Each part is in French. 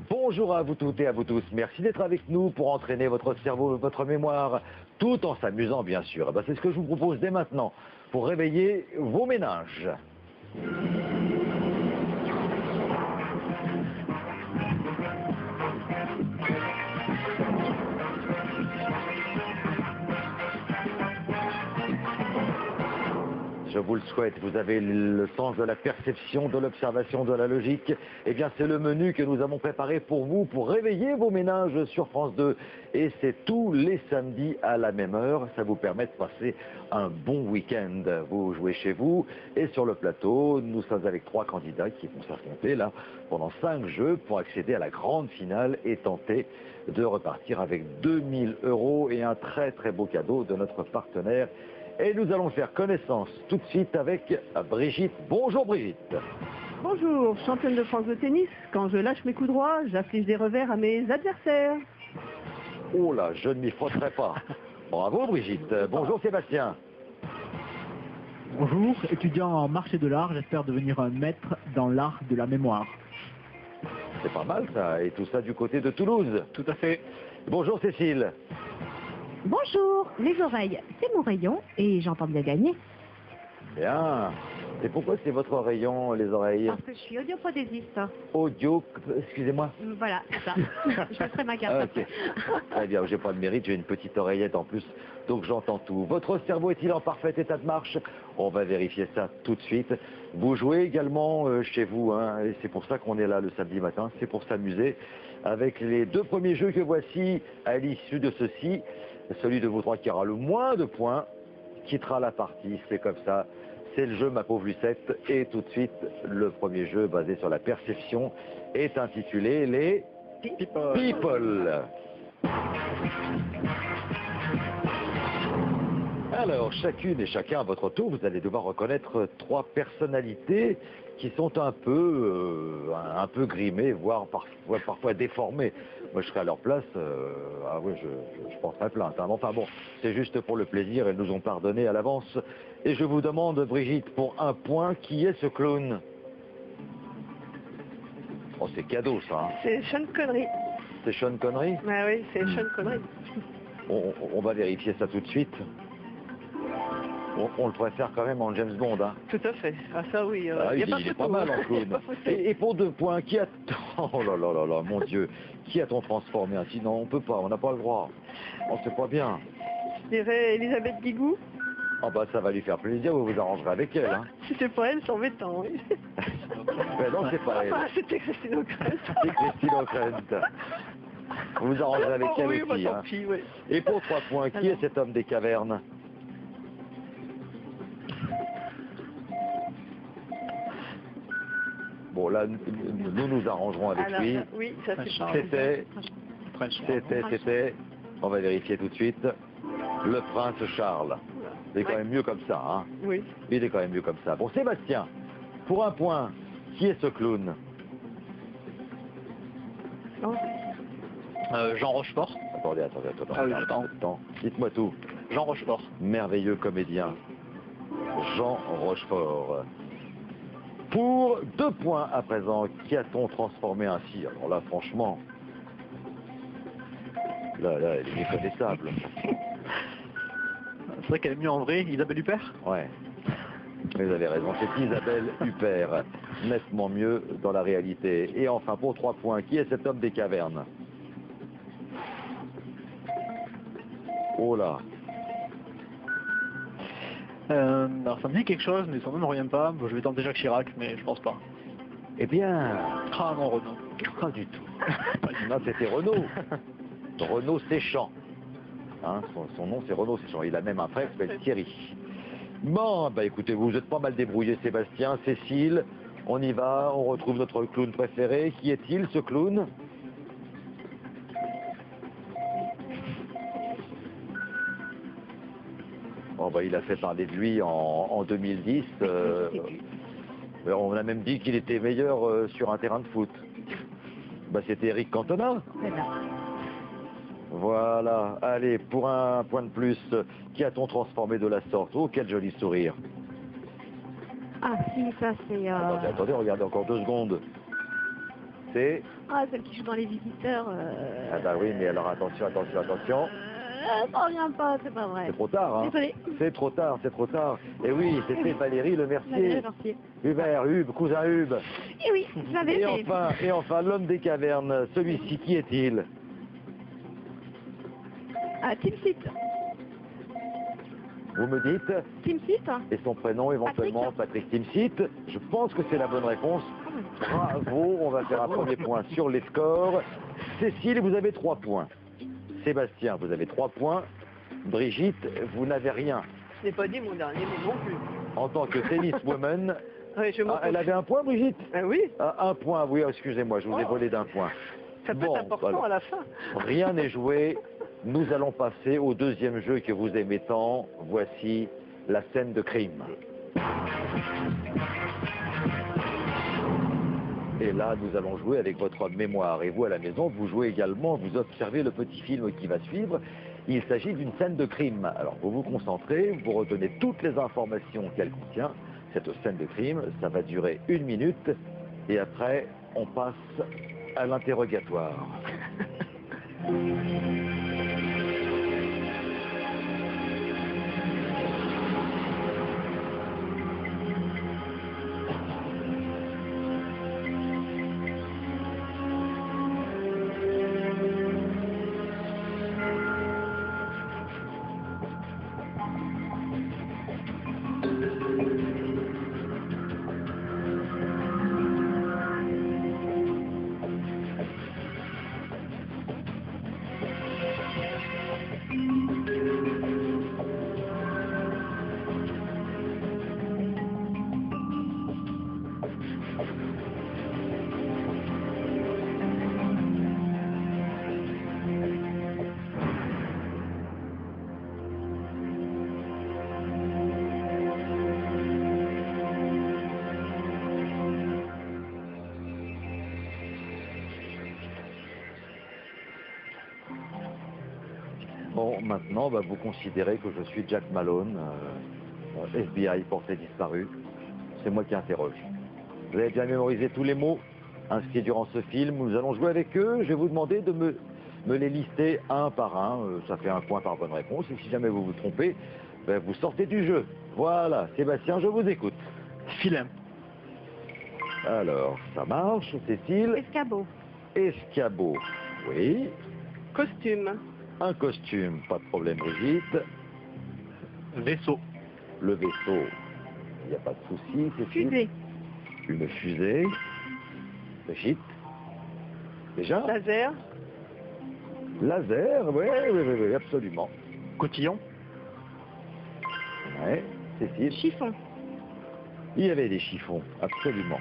Bonjour à vous toutes et à vous tous. Merci d'être avec nous pour entraîner votre cerveau, votre mémoire, tout en s'amusant bien sûr. C'est ce que je vous propose dès maintenant pour réveiller vos méninges. Je vous le souhaite, vous avez le sens de la perception, de l'observation, de la logique. Eh bien, c'est le menu que nous avons préparé pour vous, pour réveiller vos méninges sur France 2. Et c'est tous les samedis à la même heure. Ça vous permet de passer un bon week-end. Vous jouez chez vous et sur le plateau, nous sommes avec 3 candidats qui vont s'affronter là pendant 5 jeux pour accéder à la grande finale et tenter de repartir avec 2000 € et un très très beau cadeau de notre partenaire. Et nous allons faire connaissance tout de suite avec Brigitte. Bonjour Brigitte. Bonjour, championne de France de tennis. Quand je lâche mes coups droits, j'afflige des revers à mes adversaires. Oh là, je ne m'y frotterai pas. Bravo Brigitte. Bonjour Sébastien. Bonjour, étudiant en marché de l'art, j'espère devenir un maître dans l'art de la mémoire. C'est pas mal ça, et tout ça du côté de Toulouse. Tout à fait. Bonjour Cécile. Bonjour, les oreilles, c'est mon rayon et j'entends bien gagner. Bien. Et pourquoi c'est votre rayon, les oreilles? Parce que je suis audioprothésiste. Audio, excusez-moi. Voilà, c'est ça. Je ferai ma carte Ah, après. ok. Très bien, j'ai pas de mérite, j'ai une petite oreillette en plus, donc j'entends tout. Votre cerveau est-il en parfait état de marche? On va vérifier ça tout de suite. Vous jouez également chez vous, hein, et c'est pour ça qu'on est là le samedi matin, c'est pour s'amuser avec les 2 premiers jeux que voici à l'issue de ceci. Celui de vous 3 qui aura le moins de points quittera la partie, c'est comme ça. C'est le jeu Ma pauvre Lucette, et tout de suite, le premier jeu basé sur la perception est intitulé les People. Alors, chacune et chacun à votre tour, vous allez devoir reconnaître 3 personnalités qui sont un peu grimées, voire parfois déformées. Moi, je serais à leur place, ah oui, je porterais plainte. Hein. Enfin bon, c'est juste pour le plaisir, elles nous ont pardonné à l'avance. Et je vous demande, Brigitte, pour 1 point, qui est ce clown? Oh, c'est cadeau, ça. Hein. C'est Sean Connery. C'est Sean Connery? Ah oui, c'est Sean Connery. On va vérifier ça tout de suite. On le préfère quand même en James Bond. Hein. Tout à fait. Ah ça oui, Ah, y a il est pas mal en clown. Et pour 2 points, qui a... Oh là là là là, mon Dieu. Qui a-t-on transformé ainsi? Non, on peut pas, on n'a pas le droit. Oh, c'est pas bien. Je dirais Elisabeth Guigou. Ah bah ça va lui faire plaisir, vous vous arrangerez avec elle. Hein. Si c'est pas elle, c'est embêtant. Oui. Mais non, c'est pas elle. Ah, c'était Christine O'Krent. C'est Christine O'Krent. Vous vous arrangerez avec elle oui, aussi. bah, Hein. tant pis, oui. Et pour 3 points, qui est cet homme des cavernes? Bon, là, nous arrangerons avec Alors, lui. oui, ça c'est C'était, on va vérifier tout de suite, le prince Charles. Il est quand même mieux comme ça, hein? Oui. Il est quand même mieux comme ça. Bon, Sébastien, pour 1 point, qui est ce clown? Non. Jean Rochefort. Attendez, Ah oui, attends. Dites-moi tout. Jean Rochefort. Merveilleux comédien. Jean Rochefort. Pour 2 points à présent, qui a-t-on transformé ainsi? Alors là, franchement, là, elle est méconnaissable. C'est vrai qu'elle est mieux en vrai, Isabelle Huppert. Ouais, vous avez raison, c'est Isabelle Huppert, nettement mieux dans la réalité. Et enfin, pour 3 points, qui est cet homme des cavernes? Oh là. Alors ça me dit quelque chose, mais ça ne me revient pas. Bon, je vais tenter Jacques Chirac, mais je pense pas. Eh bien... Ah non, Renaud. Pas du tout. Non, c'était Renaud. Renaud Séchant. Hein, son nom c'est Renaud Séchant. Il a même un frère qui s'appelle Thierry. Bon, bah écoutez, vous êtes pas mal débrouillés, Sébastien, Cécile. On y va, on retrouve notre clown préféré. Qui est-il, ce clown? Oh bah il a fait parler de lui en 2010. On a même dit qu'il était meilleur sur un terrain de foot. Bah c'était Eric Cantona. Voilà, allez, pour 1 point de plus, qui a-t-on transformé de la sorte? Oh, quel joli sourire. Ah si, ça c'est... Attendez, regardez encore 2 secondes. C'est... Ah, celle qui joue dans Les Visiteurs. Ah bah oui, mais alors attention, attention, attention. Ça revient pas, c'est pas vrai. C'est trop tard, hein. Désolée. C'est trop tard, c'est trop tard. Et oui, c'était Valérie Le Mercier. Merci. Hubert, cousin Hub. Et oui, je l'avais Et fait. enfin, l'homme des cavernes, celui-ci, qui est-il? Ah, Team Seat. Vous me dites? Team Seat. Et son prénom éventuellement, Patrick Timsit. Je pense que c'est la bonne réponse. Bravo, on va faire un premier point sur les scores. Cécile, vous avez 3 points. Sébastien, vous avez 3 points. Brigitte, vous n'avez rien. Je n'ai pas dit mon dernier mot non plus. En tant que tenniswoman, Oui, je m'en elle avait un point, Brigitte? Oui, Un point, oui, excusez-moi, je vous ai volé d'un point. ça peut être important alors, à la fin. rien n'est joué. Nous allons passer au deuxième jeu que vous aimez tant. Voici la scène de crime. Et là, nous allons jouer avec votre mémoire. Et vous, à la maison, vous jouez également, vous observez le petit film qui va suivre. Il s'agit d'une scène de crime. Alors, vous vous concentrez, vous retenez toutes les informations qu'elle contient. Cette scène de crime, ça va durer 1 minute. Et après, on passe à l'interrogatoire. Bon, maintenant, vous considérez que je suis Jack Malone, FBI porté disparu. C'est moi qui interroge. Vous avez bien mémorisé tous les mots inscrits durant ce film. Nous allons jouer avec eux. Je vais vous demander de me les lister un par un. Ça fait 1 point par bonne réponse. Et si jamais vous vous trompez, vous sortez du jeu. Voilà. Sébastien, je vous écoute. Filin. Alors, ça marche. Cécile? Escabeau. Escabeau. Oui. Costume. Un costume. Pas de problème, Brigitte. Vaisseau. Le vaisseau. Il n'y a pas de souci. Cécile? Fusée. Une fusée. Brigitte? Déjà? Laser. Laser, oui, absolument. Cotillon. Ouais. Cécile? Chiffon. Il y avait des chiffons, absolument.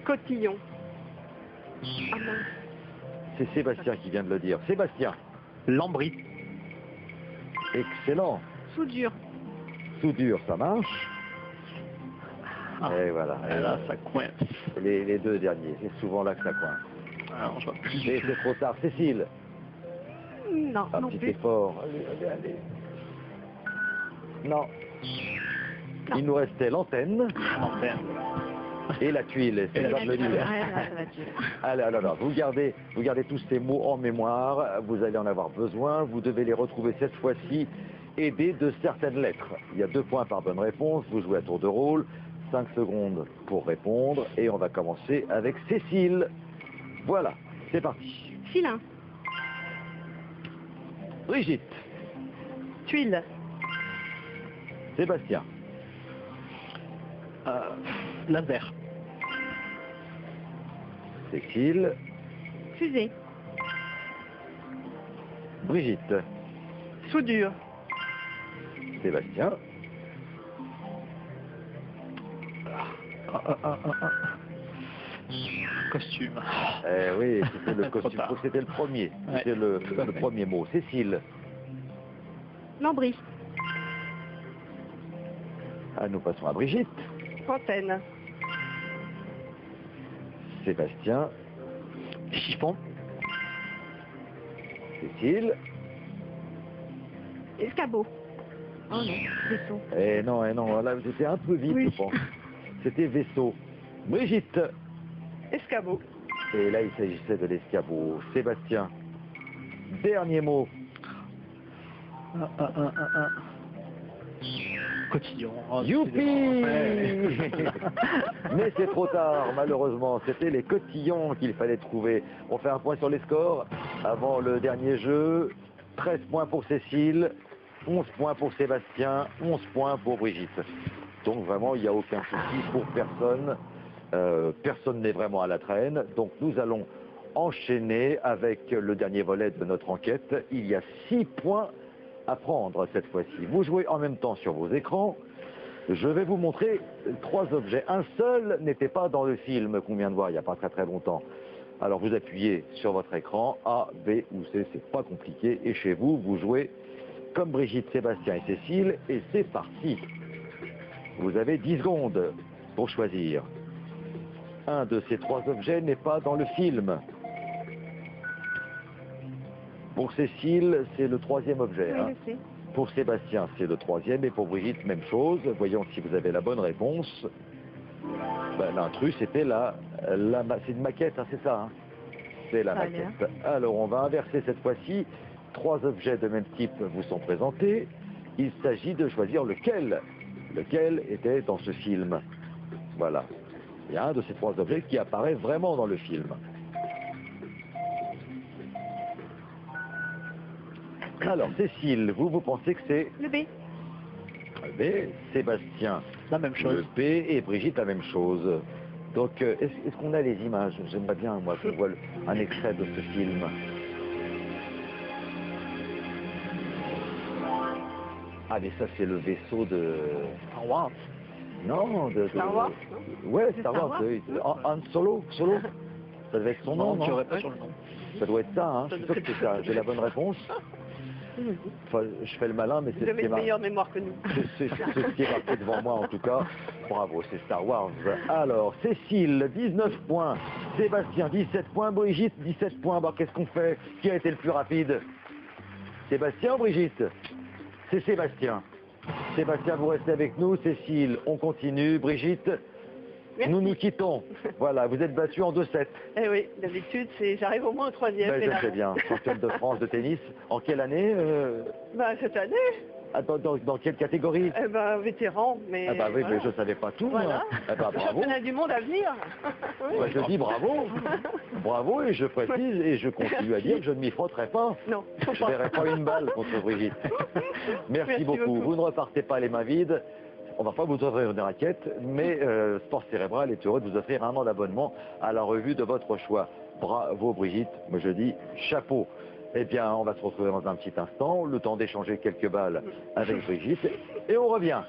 Cotillon. Ah mince. C'est Sébastien qui vient de le dire. Sébastien? Lambris. Excellent. Soudure. Soudure, ça marche. Et voilà. Et là, ça coince. Les 2 derniers, c'est souvent là que ça coince. Alors, je vois plus. Et c'est trop tard. Cécile? Non, Un non petit plus. effort. Allez. Non. Non. Il nous restait l'antenne Antenne. et la tuile. C'est le cas de le dire. Ouais, ça va tuer. Alors, vous gardez tous ces mots en mémoire, vous allez en avoir besoin, vous devez les retrouver cette fois-ci, aidés de certaines lettres. Il y a 2 points par bonne réponse, vous jouez à tour de rôle, 5 secondes pour répondre, et on va commencer avec Cécile. Voilà, c'est parti. Filin. Brigitte, Tuile. Sébastien, Laser. Cécile, Fusée. Brigitte, Soudure. Sébastien, Costume. oui, c'était le Trop costume, tard. c'était le premier, Ouais, c'était le tout à fait. premier mot. Cécile, Lambris. nous passons à Brigitte, Fontaine. Sébastien, Chiffon. Cécile, Escabeau. Oh non, vaisseau. non, là vous étiez un peu vite, Oui. je pense. C'était vaisseau. Brigitte, Escabeau. Et là, il s'agissait de l'escabeau. Sébastien, dernier mot. Cotillon. Oh, Youpi ouais. Mais c'est trop tard, malheureusement. C'était les cotillons qu'il fallait trouver. On fait un point sur les scores. Avant le dernier jeu, 13 points pour Cécile, 11 points pour Sébastien, 11 points pour Brigitte. Donc vraiment, il n'y a aucun souci pour personne. Personne n'est vraiment à la traîne. Donc nous allons enchaîner avec le dernier volet de notre enquête. Il y a 6 points à prendre cette fois-ci. Vous jouez en même temps sur vos écrans. Je vais vous montrer 3 objets. Un seul n'était pas dans le film qu'on vient de voir il n'y a pas très longtemps. Alors vous appuyez sur votre écran, A, B ou C, c'est pas compliqué. Et chez vous, vous jouez comme Brigitte, Sébastien et Cécile. Et c'est parti. Vous avez 10 secondes pour choisir. Un de ces 3 objets n'est pas dans le film. Pour Cécile, c'est le 3e objet. Oui, Hein. je sais. Pour Sébastien, c'est le 3e. Et pour Brigitte, même chose. Voyons si vous avez la bonne réponse. Ben, l'intrus, c'était c'est une maquette, hein, c'est ça. Hein, c'est la Ça a l'air. maquette. Alors, on va inverser cette fois-ci. 3 objets de même type vous sont présentés. Il s'agit de choisir lequel était dans ce film. Voilà. Il y a un de ces 3 objets qui apparaît vraiment dans le film. Alors, Cécile, vous pensez que c'est Le B. B, Sébastien, La même chose. le B et Brigitte, la même chose. Donc, est-ce qu'on a les images? J'aimerais bien, moi, qu'on voit un extrait de ce film. Ah, mais ça, c'est le vaisseau de... Star Wars. Non, Star Wars, Ouais, C'est Star Star Wars. Wars. Oui. Han Solo. Ça devait être son nom, Tu non? aurais pas sur le nom. Ça doit être ça, hein. Je suis sûr que c'est ça. J'ai la bonne réponse. Enfin, je fais le malin, mais Vous c'est ce avez qui est une marqué. meilleure mémoire que nous. C'est ce qui est marqué devant moi, en tout cas. Bravo, c'est Star Wars. Alors, Cécile, 19 points. Sébastien, 17 points. Brigitte, 17 points. Bah, qu'est-ce qu'on fait? Qui a été le plus rapide? Sébastien ou Brigitte? C'est Sébastien. Sébastien, vous restez avec nous. Cécile, on continue. Brigitte, Merci. nous nous quittons. Voilà, vous êtes battus en 2-7. Eh oui, d'habitude, j'arrive au moins au 3e. Ben, mais je là, sais bien. Championne de France de tennis. En quelle année cette année, dans quelle catégorie? vétéran, mais... Ah bah oui, voilà. mais je ne savais pas tout. Voilà. Moi. Ah bah, Le bravo. championnat du monde à venir. Oui. Bah, je dis bravo. Bravo, et je précise et je continue à dire que je ne m'y frotterai pas. Non, faut Je pas. ne verrai pas une balle contre Brigitte. Merci beaucoup. Vous ne repartez pas les mains vides. On ne va pas vous offrir une raquette, mais Sport Cérébral est heureux de vous offrir un an d'abonnement à la revue de votre choix. Bravo Brigitte, moi je dis chapeau. Eh bien, on va se retrouver dans un petit instant, le temps d'échanger quelques balles avec Brigitte, et on revient.